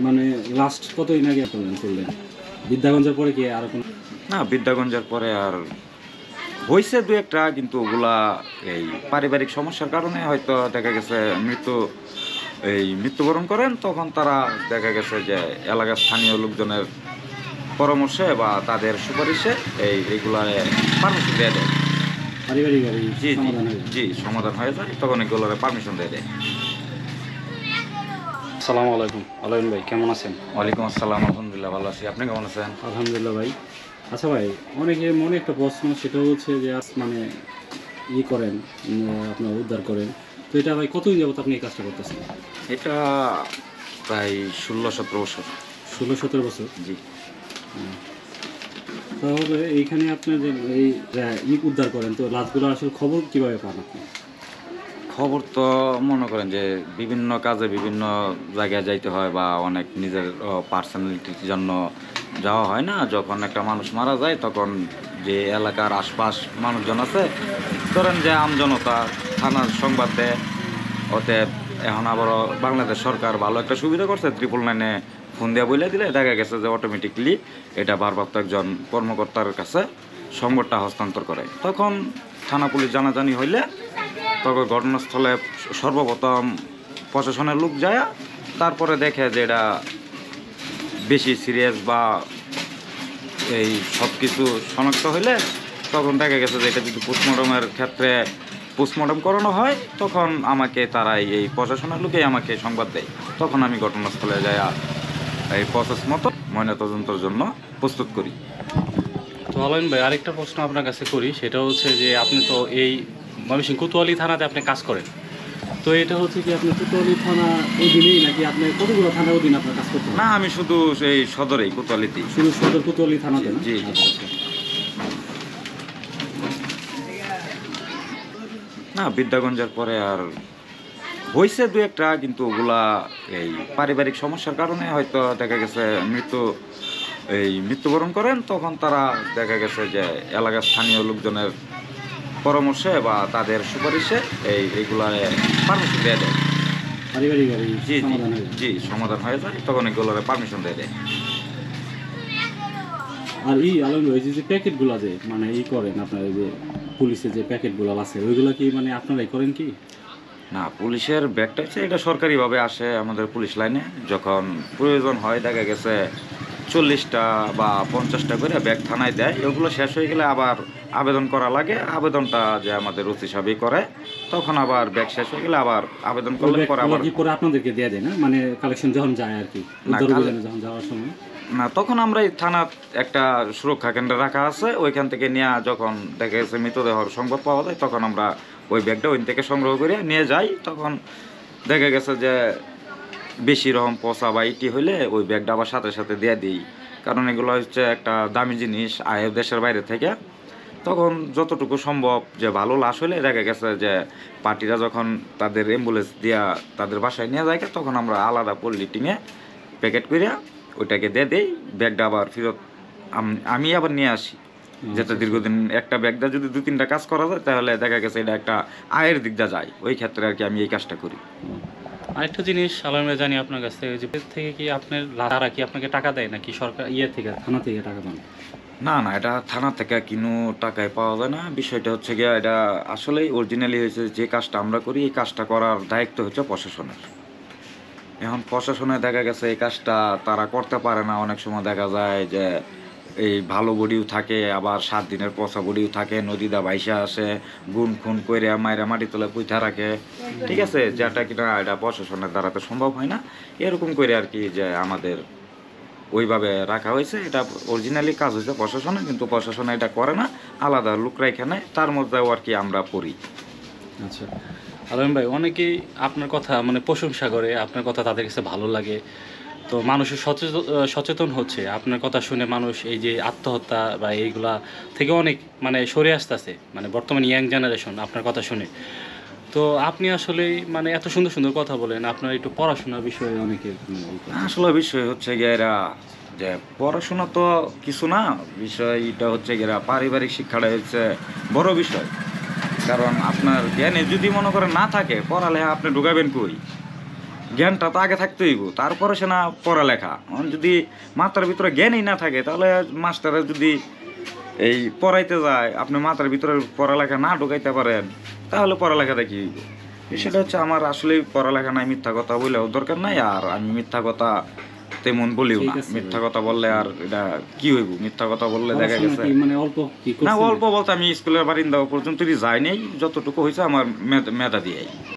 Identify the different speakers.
Speaker 1: মানে লাস্ট কতদিন আগে করলেন? বিদ্যাগঞ্জের পরে কি আর কোনো?
Speaker 2: না, বিদ্যাগঞ্জের পরে আর হয়েছে দু একটা, কিন্তু ওগুলা এই পারিবারিক সমস্যার কারণে হয়তো দেখা গেছে মৃত্যুবরণ করেন। তখন তারা দেখা গেছে যে এলাকার স্থানীয় লোকজনের পরামর্শে বা তাদের সুপারিশে এইগুলা পারমিশন দিয়ে দেয়।
Speaker 1: পারিবারিকভাবে
Speaker 2: জি জি
Speaker 1: সমাধান হয়ে যায়।
Speaker 2: জি, সমাধান হয়ে যায়, তখন এগুলোর পারমিশন দিয়ে দেয়।
Speaker 1: আসসালামু আলাইকুম আলাইন ভাই, কেমন আছেন?
Speaker 2: ওয়ালাইকুম আসসালাম, আলহামদুলিল্লাহ ভালো আছি। আপনি কেমন আছেন?
Speaker 1: আলহামদুলিল্লাহ ভাই। আচ্ছা ভাই, অনেকের মনে একটা প্রশ্ন, সেটা হচ্ছে যে মানে করেন, আপনার উদ্ধার করেন, তো এটা ভাই কতদিন যাবত আপনি এই কাজটা করতেছেন?
Speaker 2: এটা প্রায় 16-17 বছর।
Speaker 1: 16-17 বছর।
Speaker 2: জি।
Speaker 1: তাহলে এইখানে আপনার যে এই উদ্ধার করেন, তো লাশগুলো আসলে খবর কিভাবে পান আপনি?
Speaker 2: খবর তো মনে করেন যে বিভিন্ন কাজে বিভিন্ন জায়গায় যাইতে হয়, বা অনেক নিজের পার্সোনালিটির জন্য যাওয়া হয় না। যখন একটা মানুষ মারা যায় তখন যে এলাকার আশপাশ মানুষজন আছে, ধরেন যে আমজনতা থানার সংবাদ দেয়। অতএব এখন আবারও বাংলাদেশ সরকার ভালো একটা সুবিধা করছে, 999-এ ফোন দিয়ে বলে দিলে দেখা গেছে যে অটোমেটিকলি এটা ভারপ্রাপ্ত একজন কর্মকর্তার কাছে সংবাদটা হস্তান্তর করে। তখন থানা পুলিশ জানাজানি হইলে তখন ঘটনাস্থলে সর্বপ্রথম প্রশাসনের লোক যায়, তারপরে দেখে যে এটা বেশি সিরিয়াস বা এই সব কিছু শনাক্ত হইলে তখন দেখা গেছে যে এটা যদি পোস্টমর্টমের ক্ষেত্রে পোস্টমর্টম করানো হয়, তখন আমাকে তারা এই প্রশাসনের লোকেই আমাকে সংবাদ দেয়। তখন আমি ঘটনাস্থলে যাই এই প্রসেস মতো ময়নাতদন্তের জন্য প্রস্তুত করি।
Speaker 1: তো আলাইন ভাই, আরেকটা প্রশ্ন আপনার কাছে করি, সেটা হচ্ছে যে আপনি তো এই ময়মনসিংহ কোতোয়ালি থানাতে আপনি কাজ করেন, তো এটা হচ্ছে কি আপনি কোতোয়ালি থানা অধীনেই, নাকি আপনি কতগুলো থানার অধীনে আপনার কাজ করতে হয়?
Speaker 2: না, আমি শুধু সেই সদরেই কোতোয়ালিতেই।
Speaker 1: শুধু সদর কোতোয়ালি থানাতে না?
Speaker 2: জি জি।
Speaker 1: আচ্ছা আচ্ছা।
Speaker 2: না, বিদ্যাগঞ্জের পরে আর হয়েছে দু একটা, কিন্তু ওগুলা এই পারিবারিক সমস্যার কারণে হয়তো দেখা গেছে মৃত্যুবরণ করেন। তখন তারা দেখা গেছে যে এলাকার স্থানীয় লোকজনের পরামর্শে বা তাদের সুপারিশে এইগুলা পারমিশন দিয়ে দেয়।
Speaker 1: পারিবারিকভাবে
Speaker 2: জি জি
Speaker 1: সমাধান হয়ে যায়।
Speaker 2: জি, সমাধান হয়ে যায়, তখন এগুলোর পারমিশন দিয়ে দেয়।
Speaker 1: আর আলাইন ভাই, যে প্যাকেটগুলো যে মানে করেন আপনার, এই যে পুলিশের যে প্যাকেটগুলো আছে, ওইগুলো কি মানে আপনারাই করেন কি?
Speaker 2: না, পুলিশের ব্যাগটা হচ্ছে এটা সরকারিভাবে আসে আমাদের পুলিশ লাইনে। যখন প্রয়োজন হয় দেখা গেছে 40টা বা 50টা করে ব্যাগ থানায় দেয়। এগুলো শেষ হয়ে গেলে আবার আবেদন করা লাগে। আবেদনটা যে আমাদের ওসি সাহেবই করে, তখন আবার ব্যাগ শেষ হয়ে গেলে আবার আবেদন
Speaker 1: ওই
Speaker 2: করলে পরে
Speaker 1: ব্যাগগুলো
Speaker 2: আবার
Speaker 1: কি পরে আপনাদেরকে দেওয়া যায় না, মানে কালেকশন যখন যায় আর কি,
Speaker 2: না
Speaker 1: উদ্ধার অভিযানে যখন যাওয়ার সময়?
Speaker 2: না, তখন আমরা এই থানার একটা সুরক্ষা কেন্দ্রে রাখা আছে, ওইখান থেকে নিয়ে যখন দেখা গেছে মৃতদেহর সংবাদ পাওয়া যায়, তখন আমরা ওই ব্যাগটা ওই থেকে সংগ্রহ করে নিয়ে যাই। তখন দেখা গেছে যে বেশি রকম পচা বা ইটি হইলে ওই ব্যাগটা আবার সাথে সাথে দিয়ে দিই। কারণ এগুলো হচ্ছে একটা দামি জিনিস, আয় দেশের বাইরে থেকে। তখন যতটুকু সম্ভব যে ভালো লাশ হইলে দেখা গেছে যে পার্টিরা যখন তাদের অ্যাম্বুলেন্স দিয়া তাদের বাসায় নিয়ে যায়, তখন আমরা আলাদা পলিটিংয়ে প্যাকেট করে ওইটাকে দিয়ে দেই। ব্যাগটা আবার ফেরত আমি আবার নিয়ে আসি, যেটা দীর্ঘদিন একটা ব্যাগটা যদি 2-3টা কাজ করা যায়, তাহলে দেখা গেছে এটা একটা আয়ের দিকটা যায়। ওই ক্ষেত্রে আর কি আমি এই কাজটা করি।
Speaker 1: আরেকটা জিনিস আলাইন ভাই জানি আপনার কাছ থেকে, যে থেকে কি আপনার তারা কি আপনাকে টাকা দেয়, নাকি সরকার থেকে থানা থেকে টাকা পান?
Speaker 2: না না, এটা থানা থেকে কিনো টাকায় পাওয়া যায় না। বিষয়টা হচ্ছে গিয়া এটা আসলেই অরিজিনালি হয়েছে যে কাজটা আমরা করি, এই কাজটা করার দায়িত্ব হচ্ছে প্রশাসনের। এখন প্রশাসনে দেখা গেছে এই কাজটা তারা করতে পারে না। অনেক সময় দেখা যায় যে এই ভালো বডিও থাকে, আবার 7 দিনের পচা বডিও থাকে, নদীদা ভাইসা আসে, গুন খুন করে মায়েরা মাটি তোলা পুঁথা রাখে। ঠিক আছে, যেটা কিনা এটা প্রশাসনের দ্বারা তো সম্ভব হয় না। এরকম করে আর কি যে আমাদের ওইভাবে রাখা হয়েছে। এটা অরিজিনালি কাজ হয়েছে প্রশাসনে, কিন্তু প্রশাসনে এটা করে না, আলাদা লোকরা এখানে, তার মধ্যেও আর কি আমরা পড়ি।
Speaker 1: আচ্ছা আলাইন ভাই, অনেকেই আপনার কথা মানে প্রশংসা করে, আপনার কথা তাদের কাছে ভালো লাগে, তো মানুষের সচেতন হচ্ছে আপনার কথা শুনে। মানুষ এই যে আত্মহত্যা বা এইগুলা থেকে অনেক মানে সরে আসতেছে, মানে বর্তমানে ইয়াং জেনারেশন আপনার কথা শুনে। তো আপনি আসলে মানে এত সুন্দর সুন্দর কথা বলেন, আপনার একটু পড়াশোনার বিষয়ে অনেকে
Speaker 2: আসলে বিষয় হচ্ছে গিয়ে এরা যে পড়াশোনা তো কিছু না, বিষয়টা হচ্ছে গিয়ে পারিবারিক শিক্ষাটা হচ্ছে বড় বিষয়। কারণ আপনার জ্ঞানে যদি মনে করেন না থাকে, পড়ালেখা আপনি ঢুকাবেন কই? জ্ঞানটা তো আগে থাকতে হইব, তারপরে সে না পড়ালেখা। এখন যদি মাথার ভিতরে জ্ঞানই না থাকে, তাহলে মাস্টারে যদি এই পড়াইতে যায়, আপনি মাথার ভিতরে পড়ালেখা না ঢুকাইতে পারেন, তাহলে পড়ালেখাটা কি হইব? সেটা হচ্ছে আমার আসলে পড়ালেখা নাই, মিথ্যা কথা বললেও দরকার নাই, আর আমি মিথ্যা কথা তেমন বলিও
Speaker 3: ঠিক
Speaker 2: না।
Speaker 3: আছে
Speaker 2: মিথ্যা
Speaker 3: ভাই।
Speaker 2: কথা বললে আর এটা কি হইব? মিথ্যা কথা বললে দেখা
Speaker 3: পড়াশোনা
Speaker 2: গেছে
Speaker 3: কি মানে অল্প কি
Speaker 2: না,
Speaker 3: করছেন?
Speaker 2: অল্প বলতে আমি স্কুলের বারিন্দা পর্যন্তই যাই নাই, যতটুকু হয়েছে আমার মেধা দিয়েই।